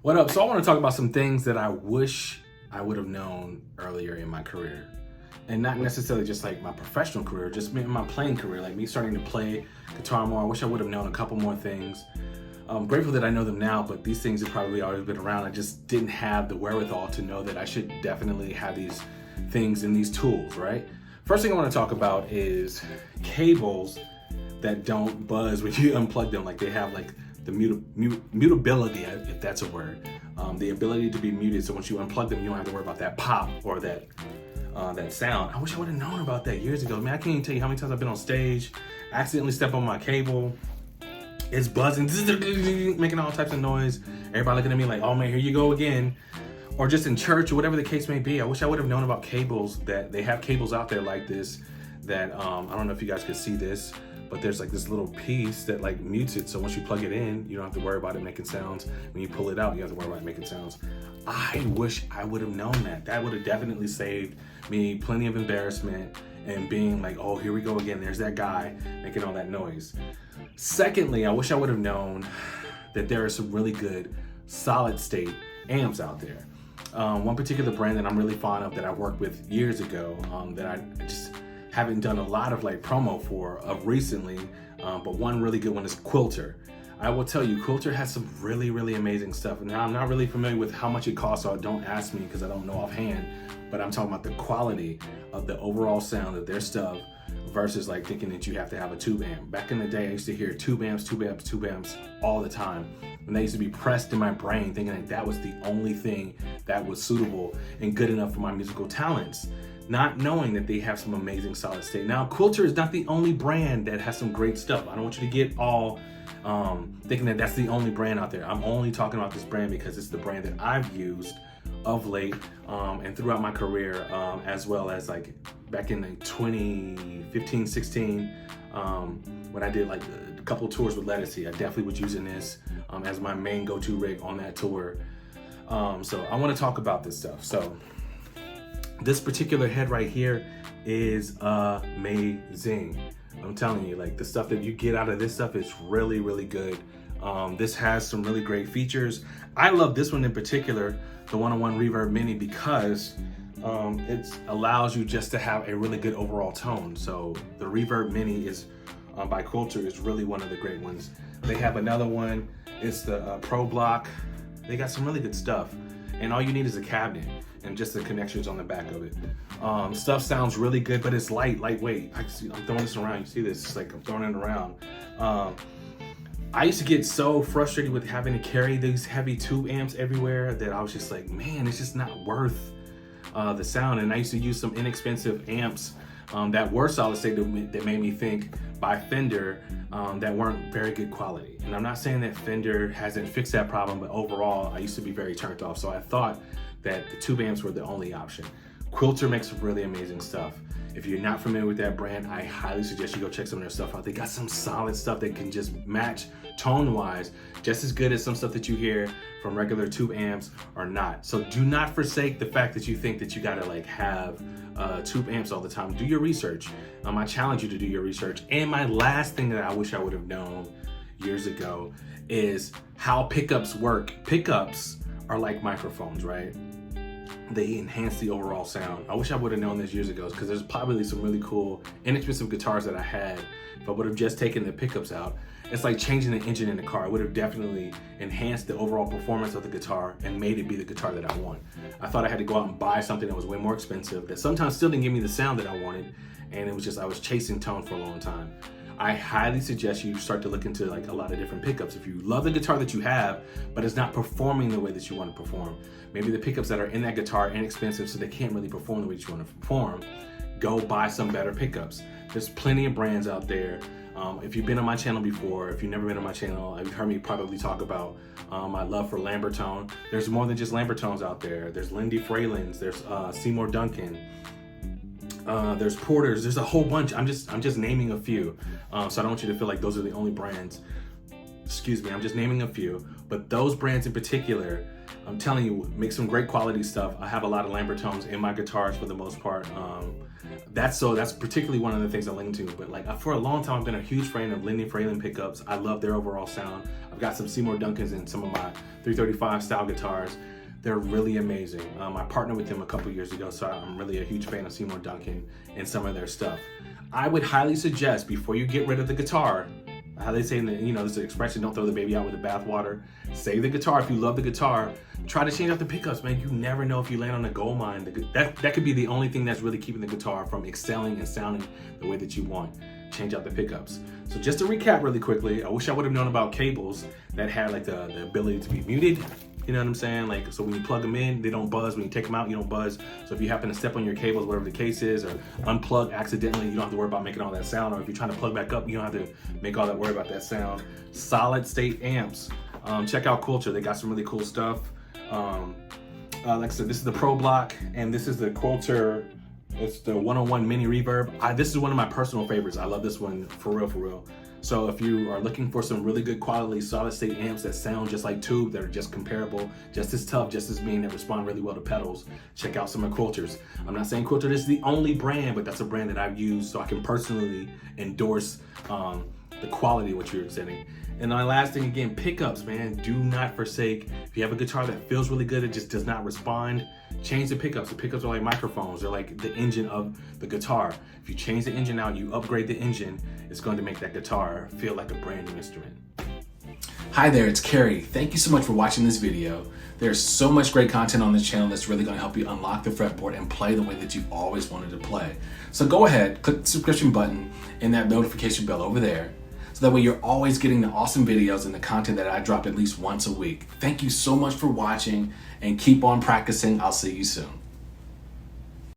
What up? So I want to talk about some things that I wish I would have known earlier in my career. And not necessarily just like my professional career, just in my playing career, like me starting to play guitar more. I wish I would have known a couple more things. I'm grateful that I know them now, but these things have probably always been around. I just didn't have the wherewithal to know that I should definitely have these things and these tools, right? First thing I want to talk about is cables that don't buzz when you unplug them. Like they have like the mutability, if that's a word, the ability to be muted. So once you unplug them, you don't have to worry about that pop or that sound. I wish I would have known about that years ago. Man, I can't even tell you how many times I've been on stage, accidentally step on my cable, it's buzzing, making all types of noise. Everybody looking at me like, oh man, here you go again. Or just in church or whatever the case may be. I wish I would have known about cables, that they have cables out there like this that, I don't know if you guys could see this, but there's like this little piece that like mutes it. So once you plug it in, you don't have to worry about it making sounds. When you pull it out, you have to worry about it making sounds. I wish I would have known that. That would have definitely saved me plenty of embarrassment and being like, oh, here we go again. There's that guy making all that noise. Secondly, I wish I would have known that there are some really good solid state amps out there. One particular brand that I'm really fond of that I worked with years ago, that I just haven't done a lot of like promo for recently, but one really good one is Quilter. I will tell you, Quilter has some really, really amazing stuff. Now, I'm not really familiar with how much it costs, so don't ask me because I don't know offhand, but I'm talking about the quality of the overall sound of their stuff versus like thinking that you have to have a tube amp. Back in the day, I used to hear tube amps all the time. And they used to be pressed in my brain thinking that that was the only thing that was suitable and good enough for my musical talents, not knowing that they have some amazing solid state. Now, Quilter is not the only brand that has some great stuff. I don't want you to get all thinking that that's the only brand out there. I'm only talking about this brand because it's the brand that I've used of late and throughout my career, as well as like back in like 2015, 16, when I did like a couple tours with Lettucey. I definitely was using this as my main go-to rig on that tour. So I want to talk about this stuff. So this particular head right here is amazing. I'm telling you, like the stuff that you get out of this stuff is really, really good. This has some really great features. I love this one in particular, the 101 Reverb Mini, because it allows you just to have a really good overall tone. So the Reverb Mini is by Quilter is really one of the great ones. They have another one, it's the Pro Block. They got some really good stuff. And all you need is a cabinet and just the connections on the back of it. Stuff sounds really good, but it's lightweight. I'm throwing this around, you see this, it's like I'm throwing it around. I used to get so frustrated with having to carry these heavy tube amps everywhere that I was just like, man, it's just not worth the sound. And I used to use some inexpensive amps that were solid state that made me think by Fender that weren't very good quality. And I'm not saying that Fender hasn't fixed that problem, but overall, I used to be very turned off. So I thought that the tube amps were the only option. Quilter makes some really amazing stuff. If you're not familiar with that brand, I highly suggest you go check some of their stuff out. They got some solid stuff that can just match tone-wise, just as good as some stuff that you hear from regular tube amps or not. So do not forsake the fact that you think that you gotta like have tube amps all the time. Do your research. I challenge you to do your research. And my last thing that I wish I would have known years ago is how pickups work. Pickups are like microphones, right? They enhance the overall sound. I wish I would have known this years ago because there's probably some really cool, inexpensive guitars that I had. If I would have just taken the pickups out, it's like changing the engine in the car. It would have definitely enhanced the overall performance of the guitar and made it be the guitar that I want. I thought I had to go out and buy something that was way more expensive that sometimes still didn't give me the sound that I wanted. And it was just, I was chasing tone for a long time. I highly suggest you start to look into like a lot of different pickups. If you love the guitar that you have, but it's not performing the way that you want to perform, maybe the pickups that are in that guitar are inexpensive, so they can't really perform the way that you want to perform, go buy some better pickups. There's plenty of brands out there. If you've been on my channel before, if you've never been on my channel, you've heard me probably talk about my love for Lambertone. There's more than just Lambertones out there. There's Lindy Fralins, there's Seymour Duncan, there's Porters, there's a whole bunch. I'm just naming a few. So I don't want you to feel like those are the only brands. Excuse me, I'm just naming a few. But those brands in particular I'm telling you, make some great quality stuff. I have a lot of Lambertones in my guitars for the most part. That's particularly one of the things I lean to. But like for a long time, I've been a huge fan of Lindy Fralin pickups. I love their overall sound. I've got some Seymour Duncans in some of my 335 style guitars. They're really amazing. I partnered with them a couple years ago, so I'm really a huge fan of Seymour Duncan and some of their stuff. I would highly suggest, before you get rid of the guitar, how they say, there's an expression, don't throw the baby out with the bathwater. Save the guitar. If you love the guitar, try to change out the pickups, man. You never know if you land on a gold mine. That could be the only thing that's really keeping the guitar from excelling and sounding the way that you want. Change out the pickups. So just to recap really quickly, I wish I would have known about cables that had like the ability to be muted. You know what I'm saying? Like, so when you plug them in, they don't buzz. When you take them out, you don't buzz. So if you happen to step on your cables, whatever the case is, or unplug accidentally, you don't have to worry about making all that sound. Or if you're trying to plug back up, you don't have to make all that worry about that sound. Solid state amps. Check out Quilter. They got some really cool stuff. Like I said, this is the Pro Block, and this is the Quilter. It's the 101 mini reverb. This is one of my personal favorites. I love this one for real, for real. So if you are looking for some really good quality solid state amps that sound just like tube, that are just comparable, just as tough, just as mean, that respond really well to pedals, check out some of Quilter's. I'm not saying Quilter is the only brand, but that's a brand that I've used, so I can personally endorse the quality of what you're getting. And the last thing, again, pickups, man. Do not forsake. If you have a guitar that feels really good, it just does not respond, change the pickups. The pickups are like microphones. They're like the engine of the guitar. If you change the engine out, you upgrade the engine, it's going to make that guitar feel like a brand new instrument. Hi there, it's Kerry. Thank you so much for watching this video. There's so much great content on this channel that's really going to help you unlock the fretboard and play the way that you've always wanted to play. So go ahead, click the subscription button and that notification bell over there, so that way you're always getting the awesome videos and the content that I drop at least once a week. Thank you so much for watching, and keep on practicing. I'll see you soon.